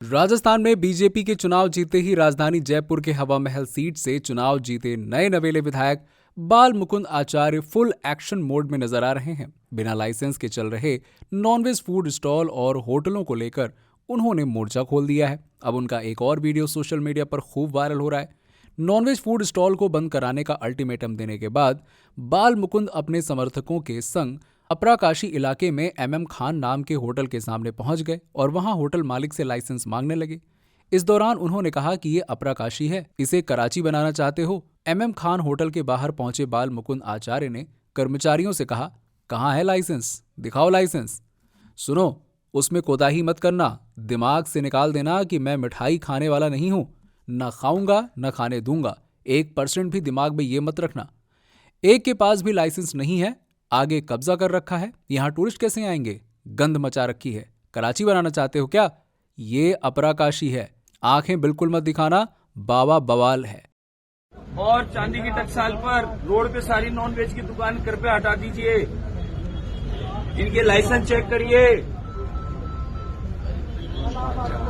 राजस्थान में बीजेपी के चुनाव जीते ही राजधानी जयपुर के हवा महल सीट से चुनाव जीते नए नवेले विधायक बाल मुकुंद आचार्य फुल एक्शन मोड में नजर आ रहे हैं। बिना लाइसेंस के चल रहे नॉनवेज फूड स्टॉल और होटलों को लेकर उन्होंने मोर्चा खोल दिया है। अब उनका एक और वीडियो सोशल मीडिया पर खूब वायरल हो रहा है। नॉनवेज फूड स्टॉल को बंद कराने का अल्टीमेटम देने के बाद बाल मुकुंद अपने समर्थकों के संग अपराकाशी इलाके में खान नाम के होटल के सामने पहुंच गए और वहां होटल मालिक से लाइसेंस मांगने लगे। इस दौरान उन्होंने कहा कि ये अपराकाशी है, इसे कराची बनाना चाहते हो। खान होटल के बाहर पहुंचे बाल मुकुंद आचार्य ने कर्मचारियों से कहा, कहाँ है लाइसेंस, दिखाओ लाइसेंस। सुनो, उसमें कोताही मत करना, दिमाग से निकाल देना कि मैं मिठाई खाने वाला नहीं हूं, न खाऊंगा न खाने दूंगा। 1% भी दिमाग में ये मत रखना। एक के पास भी लाइसेंस नहीं है, आगे कब्जा कर रखा है, यहां टूरिस्ट कैसे आएंगे, गंद मचा रखी है, कराची बनाना चाहते हो क्या? ये अपराकाशी है, आंखें बिल्कुल मत दिखाना, बाबा बवाल है। और चांदी की टकसाल पर रोड पे सारी नॉन वेज की दुकान कृपया हटा दीजिए। इनके लाइसेंस चेक करिए।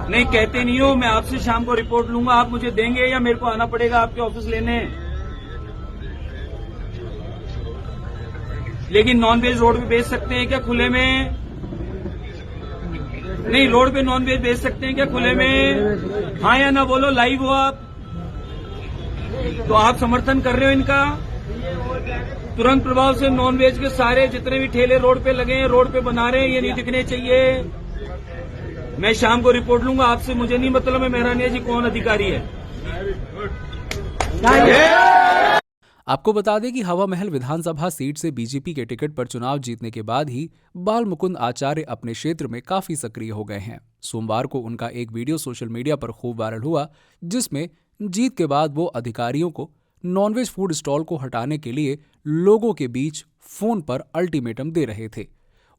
नहीं कहते नहीं हो, मैं आपसे शाम को रिपोर्ट लूंगा, आप मुझे देंगे या मेरे को आना पड़ेगा आपके ऑफिस लेने? लेकिन नॉन वेज रोड पे बेच सकते हैं क्या खुले में? नहीं, रोड पे नॉन वेज बेच सकते हैं क्या खुले में? हाँ या ना बोलो, लाइव हो आप, तो आप समर्थन कर रहे हो इनका। तुरंत प्रभाव से नॉन वेज के सारे जितने भी ठेले रोड पे लगे हैं, रोड पे बना रहे हैं, ये नहीं दिखने चाहिए। मैं शाम को रिपोर्ट लूंगा आपसे, मुझे नहीं मतलब है मेहरानिया जी कौन अधिकारी है। आपको बता दें कि हवा महल विधानसभा सीट से बीजेपी के टिकट पर चुनाव जीतने के बाद ही बाल मुकुंद आचार्य अपने क्षेत्र में काफी सक्रिय हो गए हैं। सोमवार को उनका एक वीडियो सोशल मीडिया पर खूब वायरल हुआ, जिसमें जीत के बाद वो अधिकारियों को नॉनवेज फूड स्टॉल को हटाने के लिए लोगों के बीच फोन पर अल्टीमेटम दे रहे थे।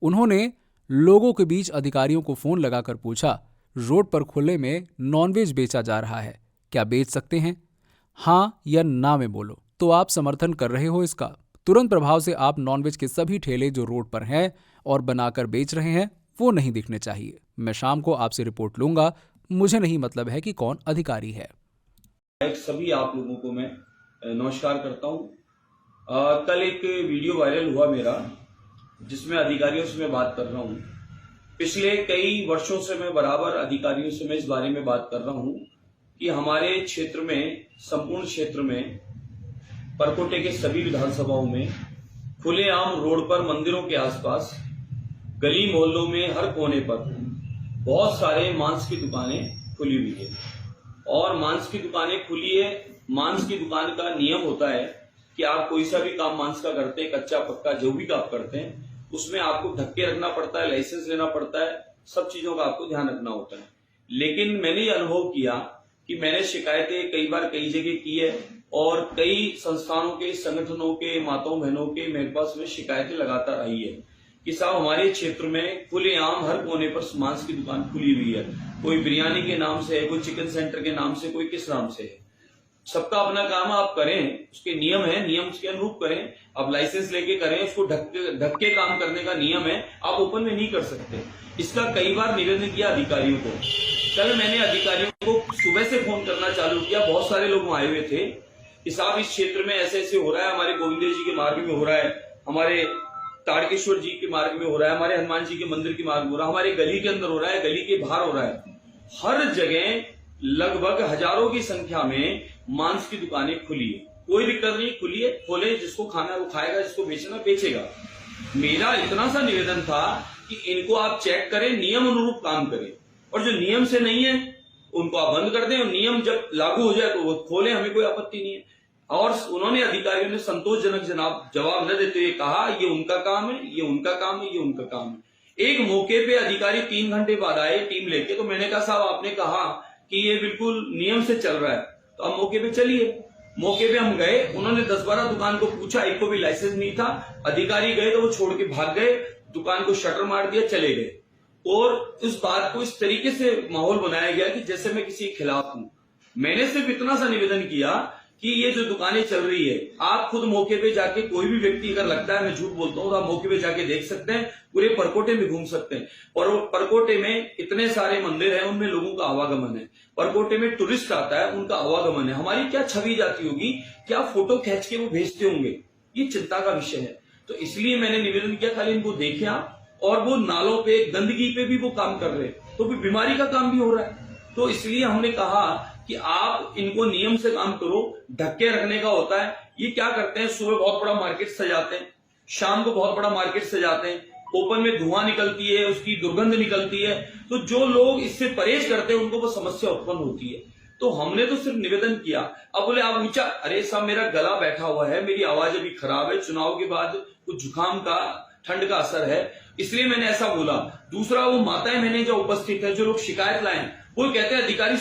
उन्होंने लोगों के बीच अधिकारियों को फोन लगाकर पूछा, रोड पर खुले में नॉनवेज बेचा जा रहा है, क्या बेच सकते हैं? हाँ या ना में बोलो तो आप समर्थन कर रहे हो इसका। तुरंत प्रभाव से आप नॉनवेज के सभी ठेले जो रोड पर हैं और बनाकर बेच रहे हैं वो नहीं दिखने चाहिए। मैं शाम को आपसे रिपोर्ट लूंगा, मुझे नहीं मतलब है कि कौन अधिकारी है। सभी आप लोगों को मैं नमस्कार करता हूं। कल एक वीडियो वायरल हुआ मेरा, जिसमें अधिकारियों से मैं बात कर रहा हूं। पिछले कई वर्षों से मैं बराबर अधिकारियों से मैं इस बारे में बात कर रहा हूं कि हमारे क्षेत्र में, संपूर्ण क्षेत्र में, परकोटे के सभी विधानसभाओं में खुलेआम रोड पर, मंदिरों के आसपास, गली मोहल्लों में, हर कोने पर बहुत सारे मांस की दुकानें खुली हुई है। और मांस की दुकानें खुली है। मांस की दुकान का नियम होता है कि आप कोई सा भी काम मांस का करते हैं, कच्चा पक्का जो भी काम करते हैं, उसमें आपको ढक्के रखना पड़ता है, लाइसेंस लेना पड़ता है, सब चीजों का आपको ध्यान रखना होता है। लेकिन मैंने ये अनुभव किया कि मैंने शिकायतें कई बार कई जगह की है और कई संस्थानों के, संगठनों के, माताओं बहनों के मेरे पास में शिकायतें लगातार आई है कि साहब हमारे क्षेत्र में खुलेआम हर कोने पर मांस की दुकान खुली हुई है। कोई बिरयानी के नाम से है, कोई चिकन सेंटर के नाम से, कोई किस नाम से है। सबका अपना काम आप करें, उसके नियम है, नियम के अनुरूप करें। आप लाइसेंस लेके करें, उसको ढक के काम करने का नियम है, आप ओपन में नहीं कर सकते। इसका कई बार निवेदन किया अधिकारियों को। कल मैंने अधिकारियों को सुबह से फोन करना चालू किया, बहुत सारे लोग आए हुए थे कि साहब इस क्षेत्र में ऐसे ऐसे हो रहा है, हमारे गोविंद जी के मार्ग में हो रहा है, हमारे ताड़केश्वर जी के मार्ग में हो रहा है, हमारे हनुमान जी के मंदिर के मार्ग में हो रहा है, हमारे गली के अंदर हो रहा है, गली के बाहर हो रहा है। हर जगह लगभग हजारों की संख्या में मांस की दुकानें खुली है। कोई दिक्कत नहीं, खुली है, खोले, जिसको खाना है वो खाएगा, जिसको बेचना बेचेगा। मेरा इतना सा निवेदन था कि इनको आप चेक करें, नियम अनुरूप काम करें, और जो नियम से नहीं है उनको आप बंद कर दें, और नियम जब लागू हो जाए तो वो खोलें, हमें कोई आपत्ति नहीं है। और उन्होंने, अधिकारियों ने संतोषजनक जवाब न देते हुए कहा ये उनका काम है, ये उनका काम है, ये उनका काम है। एक मौके पे अधिकारी 3 घंटे बाद आए टीम लेके, तो मैंने कहा साहब आपने कहा कि ये बिल्कुल नियम से चल रहा है, तो आप मौके पे चलिए। मौके पे हम गए, उन्होंने 10-12 दुकान को पूछा, एक को भी लाइसेंस नहीं था। अधिकारी गए तो वो छोड़ के भाग गए, दुकान को शटर मार दिया, चले गए। और इस बात को इस तरीके से माहौल बनाया गया कि जैसे मैं किसी के खिलाफ हूं। मैंने सिर्फ इतना सा निवेदन किया कि ये जो दुकानें चल रही है, आप खुद मौके पे जाके, कोई भी व्यक्ति अगर लगता है मैं झूठ बोलता हूं, तो आप मौके पे जाके देख सकते हैं, पूरे परकोटे में घूम सकते हैं। और परकोटे में इतने सारे मंदिर हैं, उनमें लोगों का आवागमन है, परकोटे में टूरिस्ट आता है, उनका आवागमन है। हमारी क्या छवि जाती होगी, क्या फोटो खींच के वो भेजते होंगे, ये चिंता का विषय है। तो इसलिए मैंने निवेदन किया, खाली इनको देखें आप। और वो नालों पे, गंदगी पे भी वो काम कर रहे हैं, तो भी बीमारी का काम भी हो रहा है। तो इसलिए हमने कहा कि आप इनको नियम से काम करो, ढक के रखने का होता है। ये क्या करते हैं, सुबह बहुत बड़ा मार्केट सजाते हैं, शाम को बहुत बड़ा मार्केट सजाते हैं, ओपन में धुआं निकलती है, उसकी दुर्गंध निकलती है, तो जो लोग इससे परहेज करते हैं उनको वो समस्या उत्पन्न होती है। तो हमने तो सिर्फ निवेदन किया। अब बोले आप ऊंचा, अरे साहब मेरा गला बैठा हुआ है, मेरी आवाज अभी खराब है, चुनाव के बाद कुछ जुकाम का, ठंड का असर है, इसलिए मैंने ऐसा बोला। दूसरा, वो माताएं मैंने जो उपस्थित है, जो लोग शिकायत लाए, वो कहते हैं अधिकारी